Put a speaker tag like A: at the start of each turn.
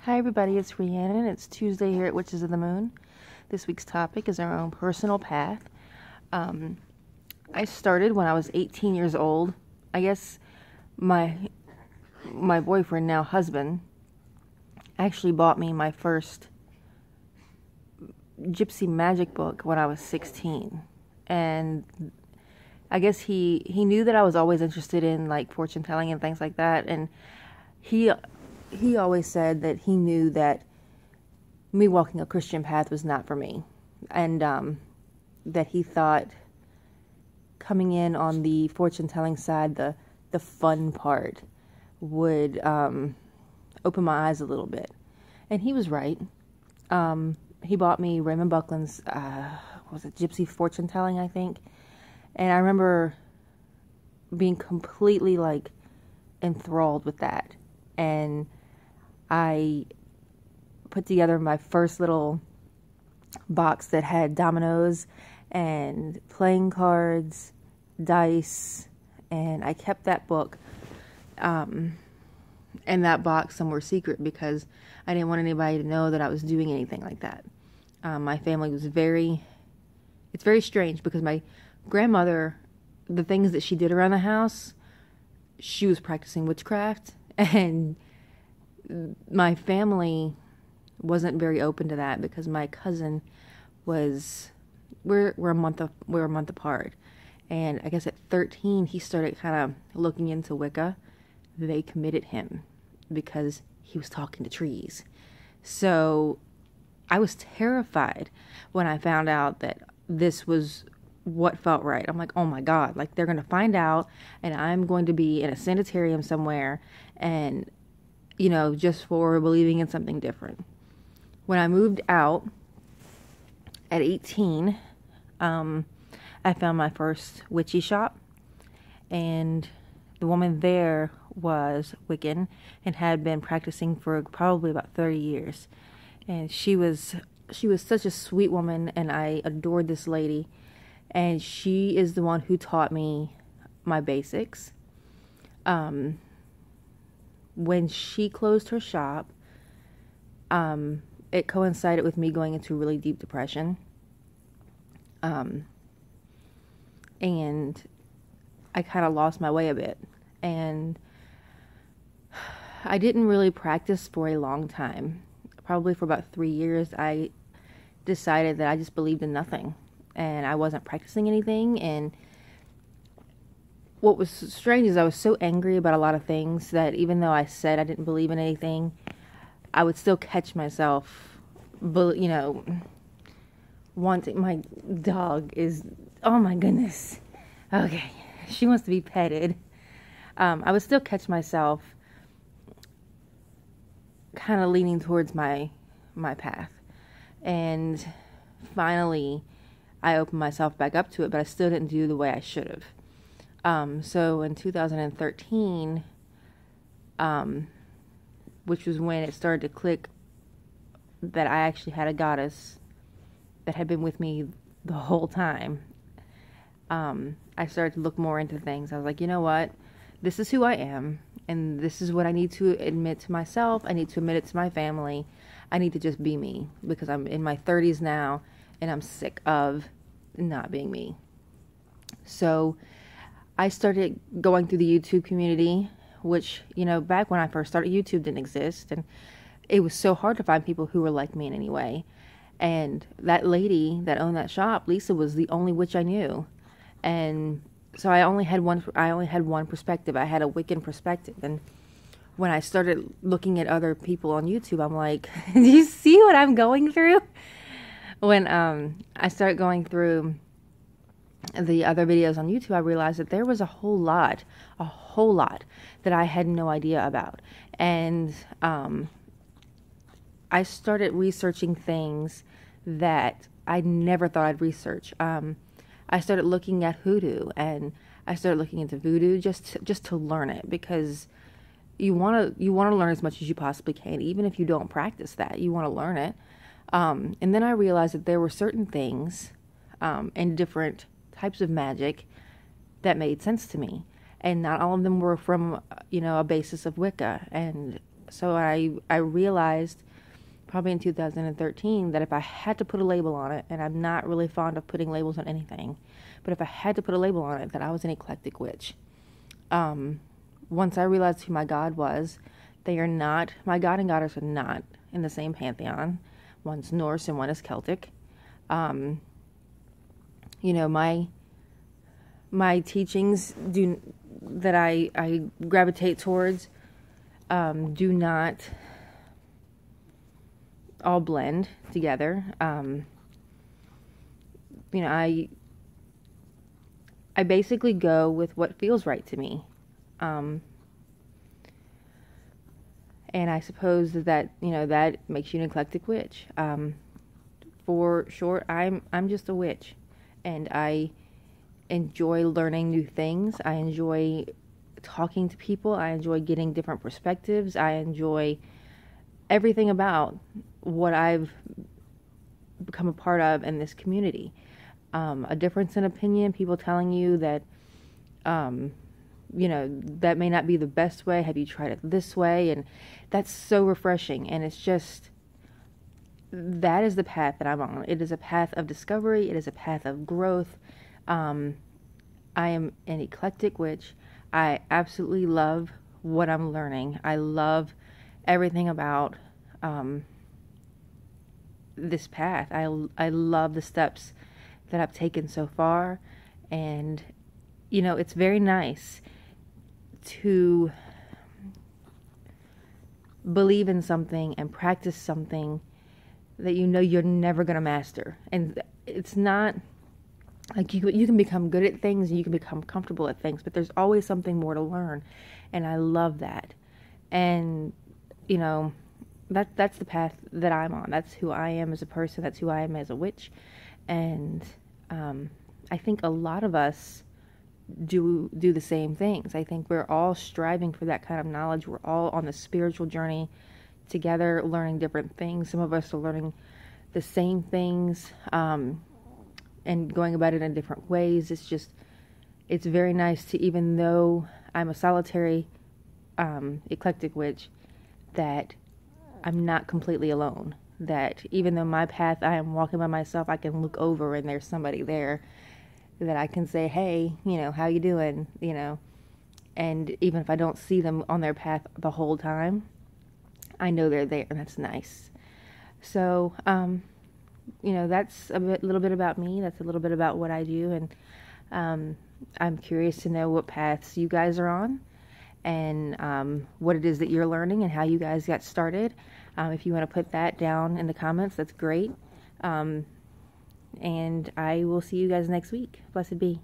A: Hi everybody, it's Rhiannon. It's Tuesday here at Witches of the Moon. This week's topic is our own personal path. I started when I was 18 years old. I guess my boyfriend, now husband, actually bought me my first gypsy magic book when I was 16. And I guess he knew that I was always interested in like fortune telling and things like that, and he always said that he knew that me walking a Christian path was not for me, and that he thought coming in on the fortune telling side, the fun part, would open my eyes a little bit. And he was right. He bought me Raymond Buckland's was it Gypsy Fortune Telling, I think. And I remember being completely like enthralled with that. And I put together my first little box that had dominoes and playing cards, dice, and I kept that book and that box somewhere secret because I didn't want anybody to know that I was doing anything like that. My family was it's very strange because my grandmother, the things that she did around the house, she was practicing witchcraft, and my family wasn't very open to that because my cousin was, we're a month apart, and I guess at 13 he started kind of looking into Wicca. They committed him because he was talking to trees. So I was terrified when I found out that this was what felt right. I'm like, oh my God, like they're going to find out and I'm going to be in a sanitarium somewhere, and just for believing in something different. When I moved out at 18, I found my first witchy shop, and the woman there was Wiccan and had been practicing for probably about 30 years. And she was such a sweet woman, and I adored this lady. And she is the one who taught me my basics. When she closed her shop, it coincided with me going into really deep depression. And I kind of lost my way a bit. And I didn't really practice for a long time. Probably for about 3 years, I decided that I just believed in nothing. And I wasn't practicing anything. And what was strange is I was so angry about a lot of things that even though I said I didn't believe in anything, I would still catch myself, wanting. My dog is, oh my goodness. Okay, she wants to be petted. I would still catch myself kind of leaning towards my path. And finally, I opened myself back up to it, but I still didn't do the way I should have. So in 2013, which was when it started to click that I actually had a goddess that had been with me the whole time, I started to look more into things. I was like, you know what? This is who I am, and this is what I need to admit to myself. I need to admit it to my family. I need to just be me, because I'm in my 30s now, and I'm sick of not being me. So I started going through the YouTube community, which, back when I first started, YouTube didn't exist, and it was so hard to find people who were like me in any way. And that lady that owned that shop, Lisa, was the only witch I knew. And so I only had one perspective. I had a Wiccan perspective. And when I started looking at other people on YouTube, I'm like, do you see what I'm going through? When I started going through the other videos on YouTube, I realized that there was a whole lot that I had no idea about. And I started researching things that I never thought I'd research. I started looking at hoodoo, and I started looking into voodoo just to learn it, because you want to learn as much as you possibly can, even if you don't practice that. You want to learn it. And then I realized that there were certain things and different types of magic that made sense to me, and not all of them were from a basis of Wicca. And So I realized probably in 2013 that if I had to put a label on it, and I'm not really fond of putting labels on anything, but if I had to put a label on it, that I was an eclectic witch. Once I realized who my God was, they are not, my God and goddess are not in the same pantheon. One's Norse and one is Celtic. You know, my teachings that I gravitate towards do not all blend together. You know, I basically go with what feels right to me. And I suppose that, you know, that makes you an eclectic witch. For short, I'm just a witch, and I enjoy learning new things. I enjoy talking to people. I enjoy getting different perspectives. I enjoy everything about what I've become a part of in this community. A difference in opinion, people telling you that, you know, that may not be the best way. Have you tried it this way? And that's so refreshing. And it's just, that is the path that I'm on. It is a path of discovery. It is a path of growth. I am an eclectic witch. I absolutely love what I'm learning. I love everything about this path. I love the steps that I've taken so far. And, you know, it's very nice to believe in something and practice something that you know you're never going to master. And it's not like you can become good at things and you can become comfortable at things, but there's always something more to learn. And I love that. And, you know, that's the path that I'm on. That's who I am as a person. That's who I am as a witch. And I think a lot of us do the same things. I think we're all striving for that kind of knowledge. We're all on the spiritual journey together, learning different things. Some of us are learning the same things and going about it in different ways. It's very nice to, even though I'm a solitary eclectic witch, that I'm not completely alone. That even though my path, I am walking by myself, I can look over and there's somebody there that I can say, hey, you know, how you doing? You know, and even if I don't see them on their path the whole time, I know they're there, and that's nice. So, you know, that's little bit about me. That's a little bit about what I do, and I'm curious to know what paths you guys are on, and what it is that you're learning, and how you guys got started. If you want to put that down in the comments, that's great. And I will see you guys next week. Blessed be.